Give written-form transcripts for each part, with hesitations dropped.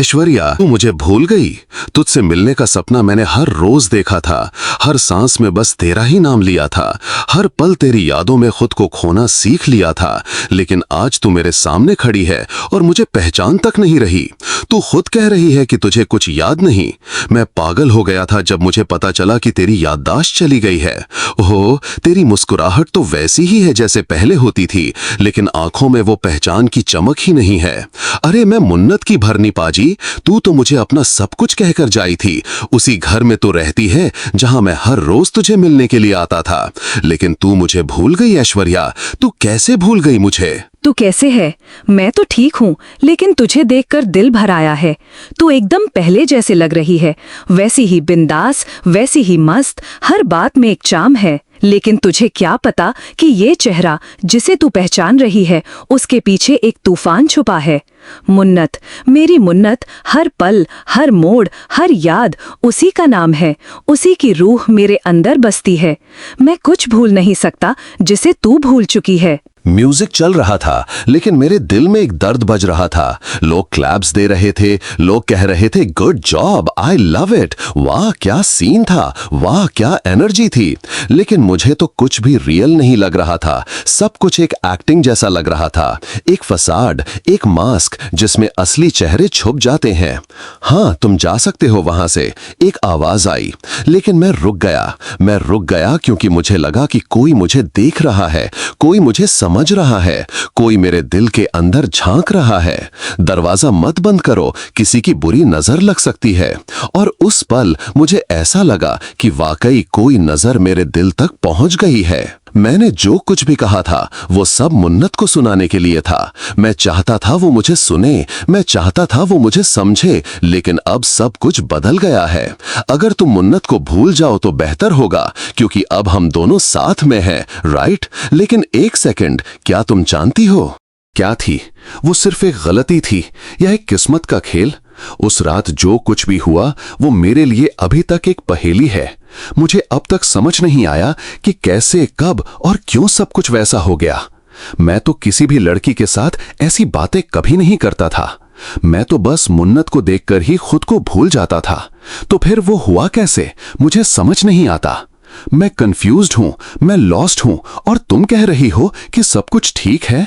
ऐश्वर्या, तू मुझे भूल गई। तुझसे मिलने का सपना मैंने हर रोज देखा था। हर सांस में बस तेरा ही नाम लिया था। हर पल तेरी यादों में खुद को खोना सीख लिया था। लेकिन आज तू मेरे सामने खड़ी है और मुझे पहचान तक नहीं रही। तू खुद कह रही है कि तुझे कुछ याद नहीं। मैं पागल हो गया था जब मुझे पता चला कि तेरी याददाश्त चली गई है। ओह, तेरी मुस्कुराहट तो वैसी ही है जैसे पहले होती थी, लेकिन आंखों में वो पहचान की चमक ही नहीं है। अरे मैं मुन्नत की भरनी पाजी, तू तो मुझे अपना सब कुछ कहकर जाई थी। उसी घर में तो रहती है जहां मैं हर रोज तुझे मिलने के लिए आता था। लेकिन तू मुझे भूल गई ऐश्वर्या। तू कैसे भूल गई मुझे? तू कैसे है? मैं तो ठीक हूँ, लेकिन तुझे देखकर दिल भर आया है। तू एकदम पहले जैसे लग रही है, वैसी ही बिंदास, वैसी ही मस्त। हर बात में एक चार्म है। लेकिन तुझे क्या पता कि ये चेहरा जिसे तू पहचान रही है, उसके पीछे एक तूफान छुपा है। मुन्नत, मेरी मुन्नत, हर पल, हर मोड़, हर याद उसी का नाम है। उसी की रूह मेरे अंदर बसती है। मैं कुछ भूल नहीं सकता जिसे तू भूल चुकी है। म्यूजिक चल रहा था, लेकिन मेरे दिल में एक दर्द बज रहा था। लोग क्लैप्स दे रहे थे, लोग कह रहे थे good job, I love it, वाह क्या सीन था, वाह क्या एनर्जी थी। लेकिन मुझे तो कुछ भी रियल नहीं लग रहा था। सब कुछ एक एक्टिंग जैसा लग रहा था, एक फसाड, एक मास्क जिसमें असली चेहरे छुप जाते हैं। हाँ, तुम जा सकते हो वहां से, एक आवाज आई। लेकिन मैं रुक गया क्योंकि मुझे लगा कि कोई मुझे देख रहा है, कोई मुझे समझ रहा है, कोई मेरे दिल के अंदर झांक रहा है। दरवाजा मत बंद करो, किसी की बुरी नजर लग सकती है। और उस पल मुझे ऐसा लगा कि वाकई कोई नजर मेरे दिल तक पहुंच गई है। मैंने जो कुछ भी कहा था वो सब मुन्नत को सुनाने के लिए था। मैं चाहता था वो मुझे सुने, मैं चाहता था वो मुझे समझे, लेकिन अब सब कुछ बदल गया है। अगर तुम मुन्नत को भूल जाओ तो बेहतर होगा, क्योंकि अब हम दोनों साथ में हैं, राइट? लेकिन एक सेकंड, क्या तुम जानती हो क्या थी वो? सिर्फ एक गलती थी या एक किस्मत का खेल? उस रात जो कुछ भी हुआ वो मेरे लिए अभी तक एक पहेली है। मुझे अब तक समझ नहीं आया कि कैसे, कब और क्यों सब कुछ वैसा हो गया। मैं तो किसी भी लड़की के साथ ऐसी बातें कभी नहीं करता था। मैं तो बस मुन्नत को देखकर ही खुद को भूल जाता था। तो फिर वो हुआ कैसे, मुझे समझ नहीं आता। मैं कंफ्यूज्ड हूं, मैं लॉस्ट हूं, और तुम कह रही हो कि सब कुछ ठीक है।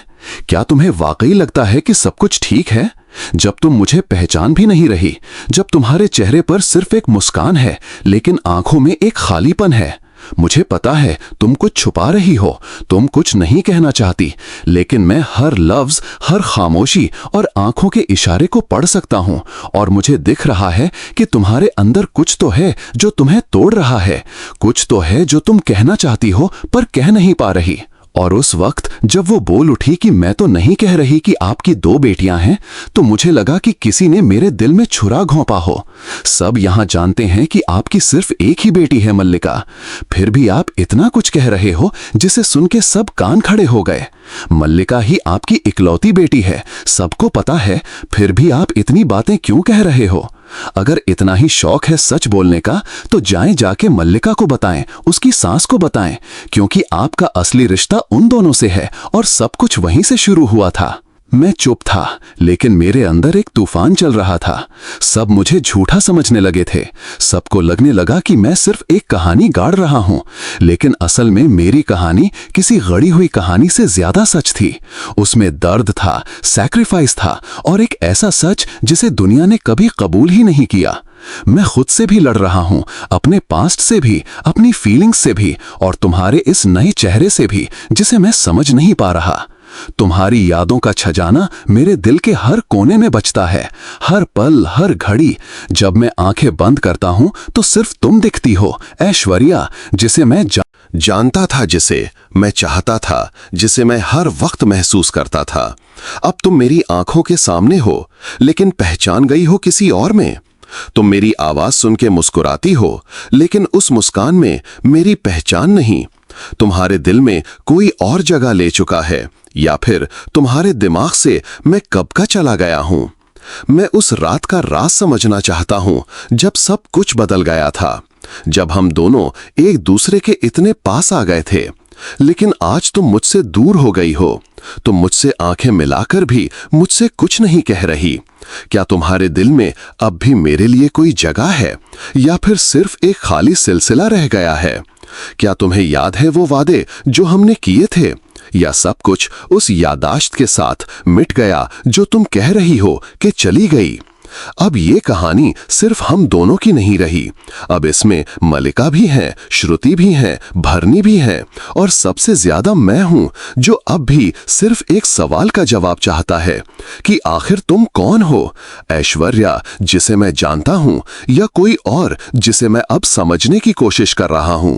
क्या तुम्हें वाकई लगता है कि सब कुछ ठीक है? जब तुम मुझे पहचान भी नहीं रही, जब तुम्हारे चेहरे पर सिर्फ एक मुस्कान है लेकिन आंखों में एक खालीपन है। मुझे पता है तुम कुछ छुपा रही हो, तुम कुछ नहीं कहना चाहती, लेकिन मैं हर लफ्ज, हर खामोशी और आंखों के इशारे को पढ़ सकता हूं। और मुझे दिख रहा है कि तुम्हारे अंदर कुछ तो है जो तुम्हें तोड़ रहा है, कुछ तो है जो तुम कहना चाहती हो पर कह नहीं पा रही। और उस वक्त जब वो बोल उठी कि मैं तो नहीं कह रही कि आपकी 2 बेटियां हैं, तो मुझे लगा कि किसी ने मेरे दिल में छुरा घोंपा हो। सब यहां जानते हैं कि आपकी सिर्फ एक ही बेटी है मल्लिका, फिर भी आप इतना कुछ कह रहे हो जिसे सुन के सब कान खड़े हो गए। मल्लिका ही आपकी इकलौती बेटी है, सबको पता है, फिर भी आप इतनी बातें क्यों कह रहे हो? अगर इतना ही शौक है सच बोलने का, तो जाएं जाके मल्लिका को बताएं, उसकी सास को बताएं, क्योंकि आपका असली रिश्ता उन दोनों से है और सब कुछ वहीं से शुरू हुआ था। मैं चुप था, लेकिन मेरे अंदर एक तूफान चल रहा था। सब मुझे झूठा समझने लगे थे। सबको लगने लगा कि मैं सिर्फ एक कहानी गाड़ रहा हूं, लेकिन असल में मेरी कहानी किसी गढ़ी हुई कहानी से ज्यादा सच थी। उसमें दर्द था, सैक्रिफाइस था, और एक ऐसा सच जिसे दुनिया ने कभी कबूल ही नहीं किया। मैं खुद से भी लड़ रहा हूं, अपने पास्ट से भी, अपनी फीलिंग्स से भी, और तुम्हारे इस नए चेहरे से भी जिसे मैं समझ नहीं पा रहा। तुम्हारी यादों का छजाना मेरे दिल के हर कोने में बजता है, हर पल, हर घड़ी। जब मैं आंखें बंद करता हूं तो सिर्फ तुम दिखती हो, ऐश्वर्या, जिसे मैं जानता था, जिसे मैं चाहता था, जिसे मैं हर वक्त महसूस करता था। अब तुम मेरी आंखों के सामने हो, लेकिन पहचान गई हो किसी और में। तुम मेरी आवाज सुन के मुस्कुराती हो, लेकिन उस मुस्कान में मेरी पहचान नहीं। तुम्हारे दिल में कोई और जगह ले चुका है, या फिर तुम्हारे दिमाग से मैं कब का चला गया हूं। मैं उस रात का राज समझना चाहता हूं जब सब कुछ बदल गया था, जब हम दोनों एक दूसरे के इतने पास आ गए थे, लेकिन आज तुम मुझसे दूर हो गई हो। तुम मुझसे आंखें मिलाकर भी मुझसे कुछ नहीं कह रही। क्या तुम्हारे दिल में अब भी मेरे लिए कोई जगह है, या फिर सिर्फ एक खाली सिलसिला रह गया है? क्या तुम्हें याद है वो वादे जो हमने किए थे, या सब कुछ उस यादाश्त के साथ मिट गया जो तुम कह रही हो कि चली गई? अब ये कहानी सिर्फ हम दोनों की नहीं रही। अब इसमें मलिका भी है, श्रुति भी है, भरनी भी है, और सबसे ज्यादा मैं हूं, जो अब भी सिर्फ एक सवाल का जवाब चाहता है कि आखिर तुम कौन हो? ऐश्वर्या जिसे मैं जानता हूं, या कोई और जिसे मैं अब समझने की कोशिश कर रहा हूं?